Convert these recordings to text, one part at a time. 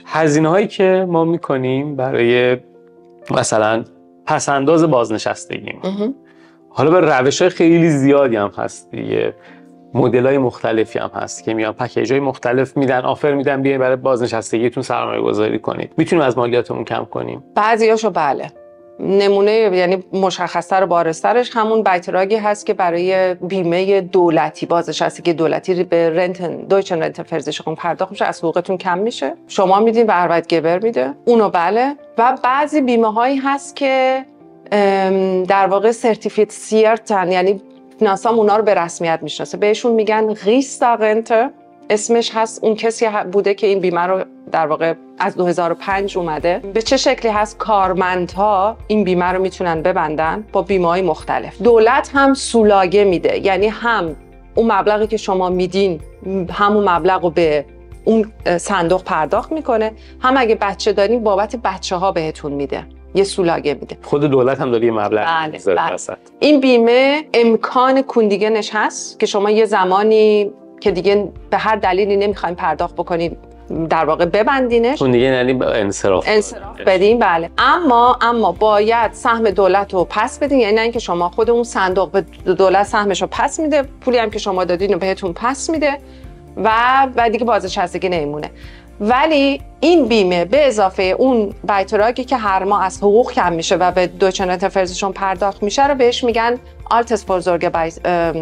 هزینه هایی که ما میکنیم برای مثلا پسنداز بازنشستگی، حالا به روش های خیلی زیادی هم هست دیگه، مدل های مختلفی هم هست که میان پکیج های مختلف میدن، آفر میدن بیاین برای بازنشستگیتون سرمایه گذاری کنید. میتونیم از مالیاتمون کم کنیم؟ بعضیاشو بله. نمونه یعنی مشخص‌تر و بارزترش همون بایتراگی هست که برای بیمه دولتی، بازنشستگی دولتی به رنت دویچن رنت فرزیشون پرداخت میشه، از حقوقتون کم میشه، شما میدین و اربایتگبر میده، اونو بله. و بعضی بیمه هایی هست که در واقع سرتیفیت سیرتن، یعنی ناسام اونا رو به رسمیت میشناسه، بهشون میگن ریستارنت، اسمش هست. اون کسی بوده که این بیمه رو در واقع از 2005 اومده. به چه شکلی هست؟ کارمندها این بیمه رو میتونن ببندن با بیمه‌های مختلف. دولت هم سولاگه میده، یعنی هم اون مبلغی که شما میدین همون مبلغ رو به اون صندوق پرداخت میکنه، هم اگه بچه دارین بابت بچه‌ها بهتون میده، یه سولاگه میده. خود دولت هم داره یه مبلغ میذاره. این بیمه امکان کندیگنش هست که شما یه زمانی که دیگه به هر دلیلی نمیخواین پرداخت بکنید در واقع ببندینش. اون دیگه یعنی انصراف بدین، بله. اما باید سهم دولت رو پس بدین، یعنی نه اینکه شما خود اون صندوق به دولت سهمش رو پس میده، پولی هم که شما دادین رو بهتون پس میده و دیگه بازنشستگی نمیمونه. ولی این بیمه به اضافه اون بایتراگی که هر ماه از حقوق کم میشه و به دویچن رنت فرزیشون پرداخت میشه رو بهش میگن آلتس فورزورگ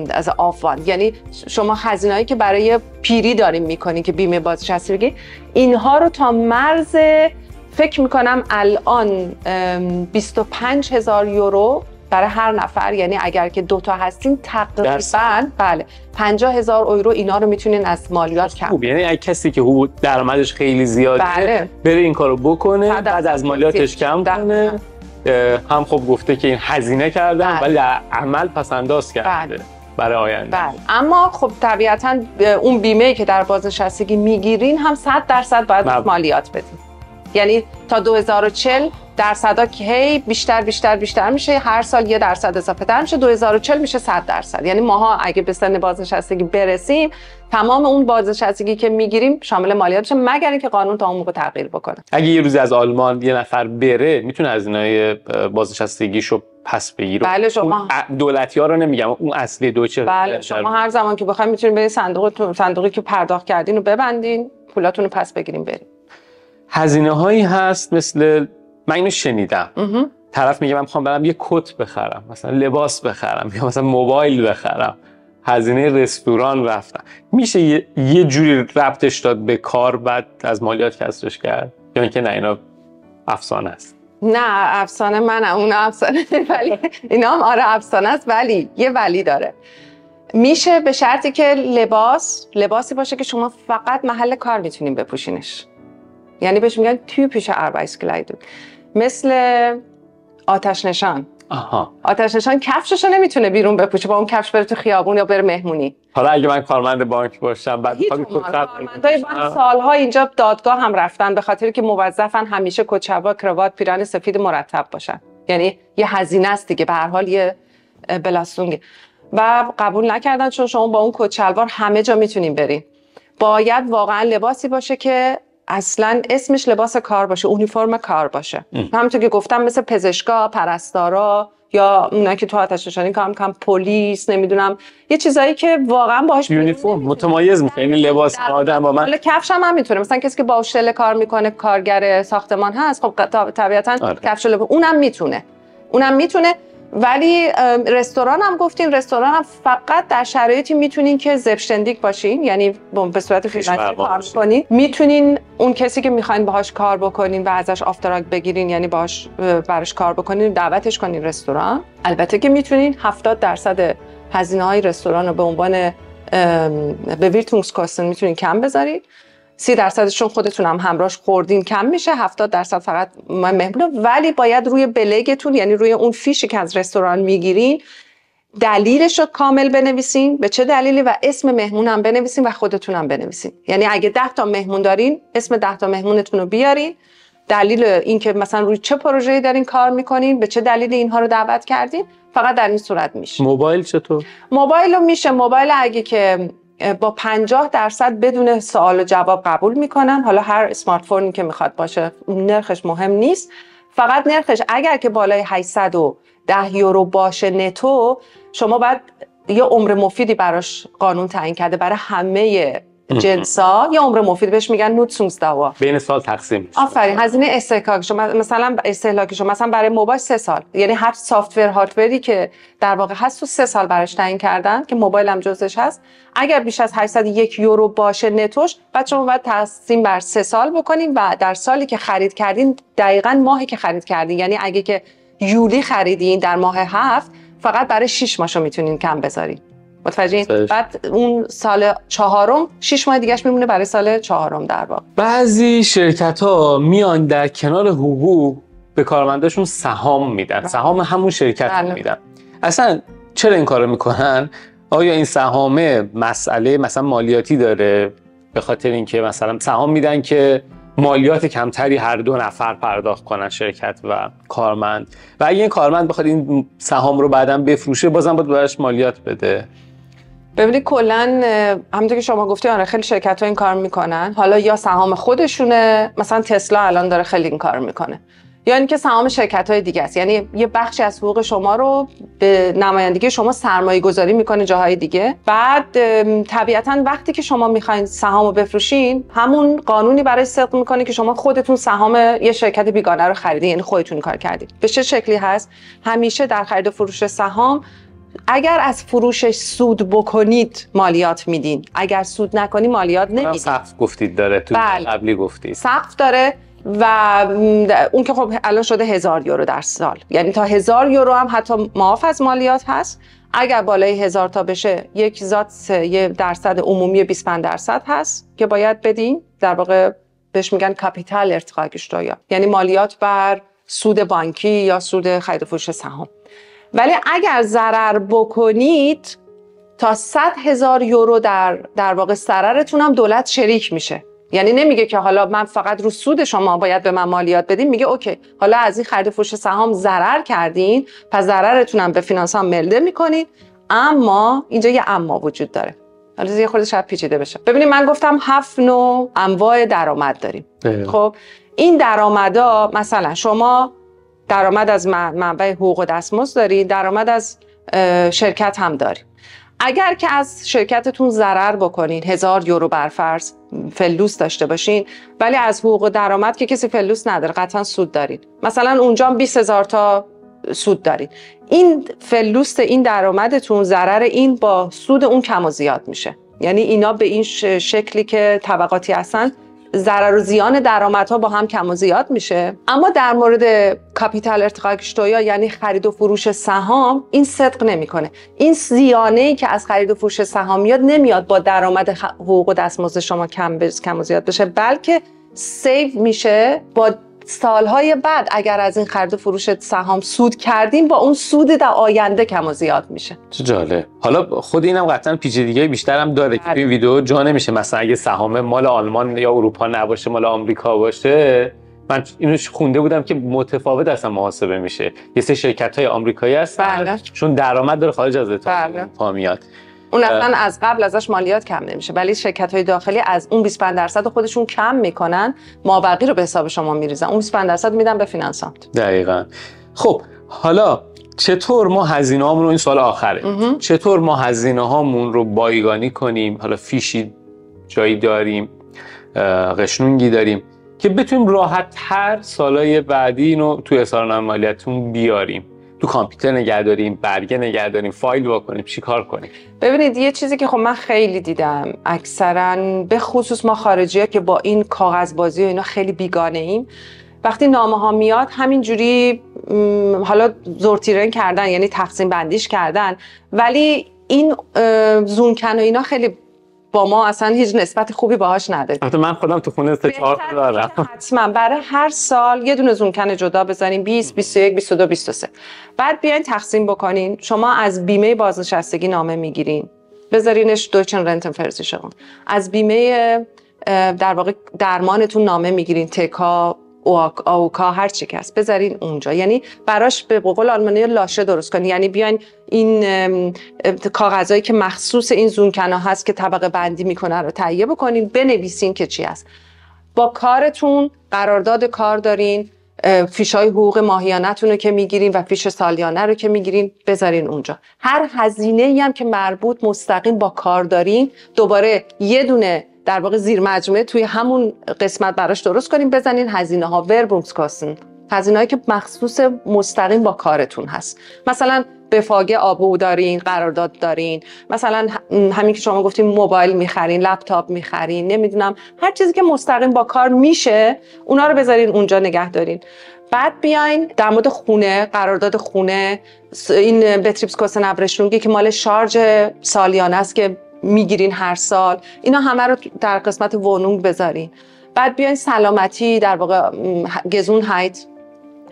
از آفوان، یعنی شما هزینه‌ای که برای پیری داریم میکنین که بیمه بازنشستگی، اینها رو تا مرز فکر میکنم الان 25,000 یورو برای هر نفر، یعنی اگر که دوتا هستین تقریبا بله 50,000 یورو اینا رو میتونین از مالیات کم. خوب، یعنی اگه کسی که حقوق درآمدش خیلی زیاده بله. بره این کارو بکنه بعد از مالیاتش کم کنه، هم خب گفته که این هزینه کردن ولی در عمل پس انداز کرده برای آینده. بله. اما خب طبیعتاً اون بیمه‌ای که در بازنشستگی میگیرین هم 100% باید مالیات بدین، یعنی تا 2040 درصدا که هی بیشتر میشه، هر سال 1% اضافه تر میشه، 2040 میشه 100%. یعنی ماها اگه به سن بازنشستگی برسیم تمام اون بازنشستگی که میگیریم شامل مالیات میشه، مگر اینکه قانون تا اون موقع تغییر بکنه. اگه یه روزی از آلمان یه نفر بره میتونه هزینه‌های بازنشستگیشو پس بگیره؟ بله. شما دولتی‌ها رو نمیگم، اون اصلی دویچه. بله، شما هر زمان که بخواید میتونید برید صندوقی که پرداخت کردین رو ببندین، پولاتون رو پس بگیرین برید. هزینه‌هایی هست مثل من اینو شنیدم، طرف میگه من میخوام برم یه کت بخرم، مثلا لباس بخرم یا مثلا موبایل بخرم، هزینه رستوران رفتن، میشه یه جوری ربطش داد به کار بعد از مالیات کسرش کرد یا اینکه نه اینا افسانه است؟ نه افسانه اون افسانه ولی اینا هم آره افسانه است، ولی یه ولی داره. میشه به شرطی که لباسی باشه که شما فقط محل کار میتونین بپوشینش، یعنی بهش میگن تیپیش Arbeitskleidung، مثل آتش نشان. آتش نشان کفششو نمیتونه بیرون بپوشه، با اون کفش بره تو خیابون یا بره مهمونی. حالا اگه من کارمند بانک باشم بعد کارمندای بانک سالها اینجا دادگاه هم رفتن به خاطر که موظفن همیشه کچوا، کراوات، پیراهن سفید مرتب باشن، یعنی یه هزینه است دیگه، به هر حال یه بلاستونگ، و قبول نکردن چون شما با اون کت شلوار همه جا میتونین برین. باید واقعا لباسی باشه که اصلا اسمش لباس کار باشه، اونیفرم کار باشه. همونطور که گفتم مثل پزشکا، پرستارا یا اونایی که تو آتش نشانی کار میکنن، پلیس، نمیدونم یه چیزایی که واقعا باهاش یونیفرم متمایز میشه، یعنی لباس آدم با من. حالا کفش هم میتونه، مثلا کسی که با شل کار میکنه، کارگر ساختمان هست، خب طبیعتا کفش اونم میتونه. ولی رستوران هم گفتین، رستوران هم فقط در شرایطی میتونین که زبشتندیک باشین، یعنی به صورت فریلنسر کار کنین، میتونین اون کسی که میخواین باهاش کار بکنین و ازش آفتراک بگیرین، یعنی براش کار بکنین، دعوتش کنین رستوران. البته که میتونین 70% هزینه‌های رستوران رو به عنوان به ویرتونگسکوستن میتونین کم بذارین، 30%شون خودتون هم همراهش خوردین کم میشه، 70% فقط مهمون. ولی باید روی بلگتون، یعنی روی اون فیشی که از رستوران میگیرین، دلیلش رو کامل بنویسین، به چه دلیلی، و اسم مهمون هم بنویسین و خودتون هم بنویسین. یعنی اگه 10 تا مهمون دارین، اسم 10 تا مهمونتون رو بیارین، دلیل این که مثلا روی چه پروژه‌ای دارین کار میکنین، به چه دلیلی اینها رو دعوت کردین، فقط در این صورت میشه. موبایل چطور؟ موبایل رو میشه، موبایل اگه که با 50% بدون سوال و جواب قبول میکنن. حالا هر اسمارت فونی که میخواد باشه نرخش مهم نیست، فقط نرخش اگر که بالای 810 یورو باشه نتو، شما باید یه عمر مفیدی براش قانون تعیین کرده برای همه جنسا، یه عمر مفید بهش میگن نوتسونگسداوا، بین سال تقسیم میشه. آفرین. هزینه استهلاک شما مثلا برای موبایل 3 سال، یعنی هر سافت‌ور هاردوری که در واقع هست تو 3 سال براش تعیین کردن که موبایل هم جزش هست. اگر بیش از 801 یورو باشه نتوش، بعد شما باید تقسیم بر 3 سال بکنین و در سالی که خرید کردین دقیقاً ماهی که خرید کردین، یعنی اگه که یولی خریدین در ماه 7 فقط برای 6 ماهشو میتونین کم بذارین. متوجهین؟ بعد اون سال 4م 6 ماه دیگهش میمونه برای سال 4م در واقع. بعضی شرکت‌ها میان در کنار حقوق به کارمنداشون سهام میدن. سهام همون شرکت میدن. اصلا چرا این کارو میکنن؟ آیا این سهام مسئله مثلا مالیاتی داره؟ به خاطر اینکه مثلا سهام میدن که مالیات کمتری هر دو نفر پرداخت کنن، شرکت و کارمند، و اگه این کارمند بخواد این سهام رو بعداً بفروشه بازم باید براش مالیات بده. ببینید کلا همونطور که شما گفتی آره خیلی شرکت‌ها این کار میکنن. حالا یا سهام خودشونه، مثلا تسلا الان داره خیلی این کار میکنه، یا اینکه سهام شرکت‌های دیگه است، یعنی یه بخشی از حقوق شما رو به نمایندگی شما سرمایه‌گذاری میکنه جاهای دیگه. بعد طبیعتاً وقتی که شما میخواین سهامو بفروشین، همون قانونی برای صدق میکنه که شما خودتون سهام یه شرکت بیگانه رو خریدین، یعنی خودتون کار کردید. به چه شکلی هست؟ همیشه در خرید و فروش سهام اگر از فروشش سود بکنید مالیات میدین، اگر سود نکنی مالیات نمیدین. سقف گفتید داره تو قبلی گفتید سقف داره و اون که خب الان شده 1000 یورو در سال، یعنی تا 1000 یورو هم حتی معاف از مالیات هست. اگر بالای 1000 تا بشه یک ذات یه درصد عمومی 25% هست که باید بدین، در واقع بهش میگن کاپیتال ارتقاگشتایا، یعنی مالیات بر سود بانکی یا سود خرید و فروش سهام. ولی اگر ضرر بکنید تا 100,000 یورو در واقع ضررتون هم دولت شریک میشه. یعنی نمیگه که حالا من فقط رو سود شما باید به من مالیات بدین، میگه اوکی حالا از این خرید و فروش سهام ضرر کردین، پس ضررتون هم به فینانس هم ملده میکنید، اما اینجا یه اما وجود داره. حالا یه خورده شاید پیچیده بشه. ببینید من گفتم 7 نوع انواع درآمد داریم. خب این درآمدا مثلا شما درآمد از منبع حقوق و دستمزد دارید، درآمد از شرکت هم دارید. اگر که از شرکتتون ضرر بکنین 1000 یورو برفرض فلوس داشته باشین، ولی از حقوق و درآمد که کسی فلوس نداره قطعا سود دارید، مثلا اونجا 20,000 تا سود دارید، این فلوس این درآمدتون ضرر این با سود اون کم و زیاد میشه. یعنی اینا به این شکلی که طبقاتی هستن ضرر و زیان درآمدها با هم کم و زیاد میشه. اما در مورد کاپیتال ارتقاگشتایا یعنی خرید و فروش سهام این صدق نمیکنه. این زیانه‌ای که از خرید و فروش سهام نمیاد با درآمد حقوق و دستمزد شما کم و زیاد بشه، بلکه سیو میشه با سالهای بعد. اگر از این خرید و فروش سهام سود کردیم با اون سود در آینده کم و زیاد میشه. چه جالب. حالا خود اینم قطعا پیچیدگی بیشتر هم داره که این ویدیو جا نمیشه مثلا اگه سهام مال آلمان یا اروپا نباشه مال آمریکا باشه. من اینو خونده بودم که متفاوت اصلا محاسبه میشه. یه سری شرکت‌های آمریکایی هستن چون درآمد داره خارج از اروپا میاد، اون اصلا از قبل ازش مالیات کم نمیشه، ولی شرکت‌های داخلی از اون 25% خودشون کم میکنن، مابقی رو به حساب شما میریزن، اون 25% میدن به فینانسانت. دقیقاً. خب حالا چطور ما هزینه‌هامون رو، این سوال آخره، چطور ما هزینه‌هامون رو بایگانی کنیم؟ حالا فیشی جایی داریم، قشنونگی داریم که بتونیم راحت‌تر سالهای بعدی اینو تو اظهارنامه مالیاتمون بیاریم، تو کامپیوتر نگه داریم، برگه نگه داریم، فایل واکنیم، چی کار کنیم؟ ببینید یه چیزی که خب من خیلی دیدم، اکثرا به خصوص ما خارجی‌ها که با این کاغذبازی و اینا خیلی بیگانه ایم، وقتی نامه ها میاد همینجوری حالا زورتیرن کردن، یعنی تقسیم بندیش کردن، ولی این زونکن و اینا خیلی با ما اصلا هیچ نسبت خوبی باهاش نداره. البته من خودم تو خونه 4 دارم. حتما برای هر سال یه دونه زونکن جدا بزنین، 20 21 22 23، بعد بیاین تقسیم بکنین. شما از بیمه بازنشستگی نامه میگیرین، بذارینش دویچن رنتن فرزیشن، از بیمه در واقع درمانتون نامه میگیرین، تکا، آووکا هر چی که هست بذارین اونجا. یعنی براش به قول آلمانی لاشه درست کنین. یعنی بیاین این کاغذایی که مخصوص این زونکنا هست که طبقه بندی میکنه رو تهیه بکنین، بنویسین که چی هست. با کارتون قرارداد کار دارین، فیشای حقوق ماهیانه‌تون رو که میگیرین و فیش سالیانه رو که میگیرین بذارین اونجا. هر هزینه‌ای هم که مربوط مستقیم با کار دارین دوباره یه دونه در واقع زیر مجموعه توی همون قسمت براش درست کنین، بزنین هزینه ها وربومسکاستن، هزینه‌ای که مخصوص مستقیم با کارتون هست. مثلا بفاگه آبو دارین، قرارداد دارین، مثلا همین که شما گفتین موبایل میخرین، لپتاپ میخرین، نمیدونم هر چیزی که مستقیم با کار میشه اونا رو بذارین اونجا نگه دارین. بعد بیاین در مورد خونه، قرارداد خونه، این بتریپسکوستن ابرشتونگی که مال شارژ سالیانه است که میگیرین هر سال، اینا همه رو در قسمت وونونگ بذارین. بعد بیاین سلامتی، در واقع گزون هایت،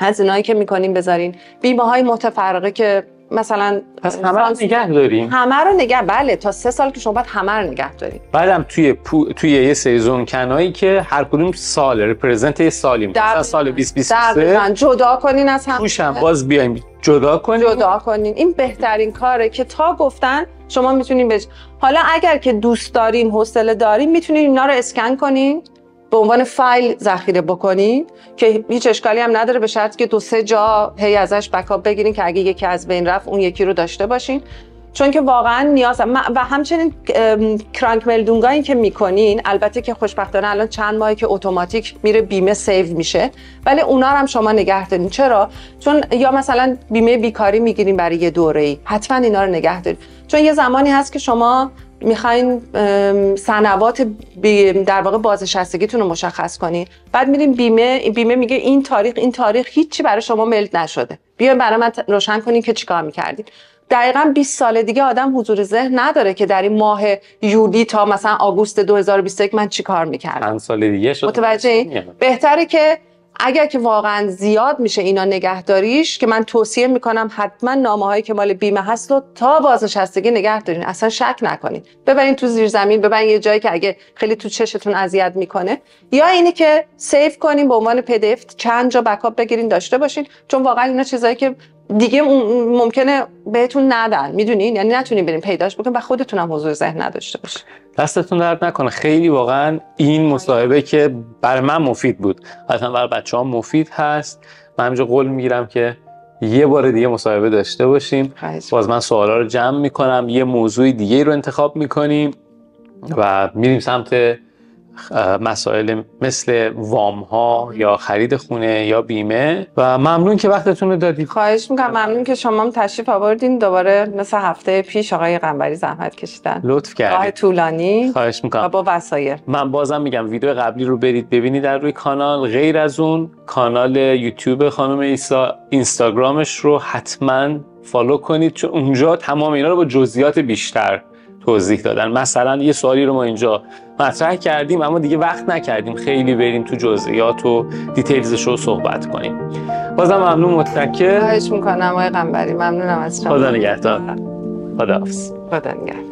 هزینه‌ای که میکنین بذارین. بیمه‌های متفرقه که مثلا پس همه رو نگه داریم. همه رو نگه، بله تا 3 سال که شما باید همه رو نگه دارین. بعدم توی یه سری زونکنایی که هر کدوم سال رپرزنت یه سالی، مثلا سال 2023 جدا کنین از هم. توش هم باز بیایم جدا کنین. این بهترین کاره که تا گفتن شما میتونین حالا اگر که دوست دارین، حوصله دارین، میتونین اینا رو اسکن کنین به عنوان فایل ذخیره بکنین که هیچ اشکالی هم نداره، به شرطی که 2-3 جا هی ازش بکاپ بگیرین که اگه یکی از بین رفت اون یکی رو داشته باشین. چون که واقعا نیاز و همچنین کرانک ملدونگایی که میکنین، البته که خوشبختانه الان چند ماهه که اتوماتیک میره بیمه سیو میشه، ولی اونا رو هم شما نگه دارین. چرا؟ چون یا مثلا بیمه بیکاری میگیرین برای یه دوره‌ای، حتما اینا رو نگه دارین. چون یه زمانی هست که شما میخواین سنوات در واقع بازنشستگیتون رو مشخص کنین، بعد میرین بیمه میگه این تاریخ هیچی برای شما ملد نشده، بیاین برای من روشن کنین که چیکار میکردین. دقیقاً 20 سال دیگه آدم حضور ذهن نداره که در این ماه یولی تا مثلا آگوست 2021 من چیکار میکردم. چند سال دیگه شد. متوجه؟ بهتره که اگر که واقعا زیاد میشه اینا نگهداریش، که من توصیه میکنم حتما نامه‌هایی که مال بیمه هست رو تا بازنشستگی نگه دارین، اصلا شک نکنین، ببرین تو زیر زمین، ببرین یه جایی که اگه خیلی تو چشتون اذیت میکنه، یا اینی که سیو کنین به عنوان PDF، چند جا بکاپ بگیرین داشته باشین، چون واقعا اینا چیزایی که دیگه ممکنه بهتون ندن، میدونین، یعنی نتونین برین پیداش بکنین و خودتون هم حضور ذهن نداشته باشین. دستتون درد نکنه. خیلی واقعا این مصاحبه که برای من مفید بود، حتما برای بچه‌ها مفید هست. من همینجا قول میگیرم که یه بار دیگه مصاحبه داشته باشیم. باز من سوالا رو جمع میکنم، یه موضوع دیگه رو انتخاب میکنیم و میریم سمت مسائل مثل وام ها یا خرید خونه یا بیمه. و ممنون که وقتتون رو دادید. خواهش میکنم. ممنون که شما هم تشریف آوردین. دوباره مثل هفته پیش آقای قنبری زحمت کشیدن، لطف کردید. راه طولانی. خواهش میکنم. و با وسایل. من بازم میگم ویدیو قبلی رو برید ببینید در روی کانال. غیر از اون کانال یوتیوب خانم ایسا، اینستاگرامش رو حتما فالو کنید، چون اونجا تمام اینا رو با جزئیات بیشتر توضیح دادن. مثلا یه سوالی رو ما اینجا مطرح کردیم اما دیگه وقت نکردیم خیلی بریم تو جزئیات و دیتیلزش رو صحبت کنیم. بازم ممنون، متشکرم. خواهش میکنم آقای قنبری، ممنونم از شما. خدا نگهدار. خداحافظ. خدا نگهدار.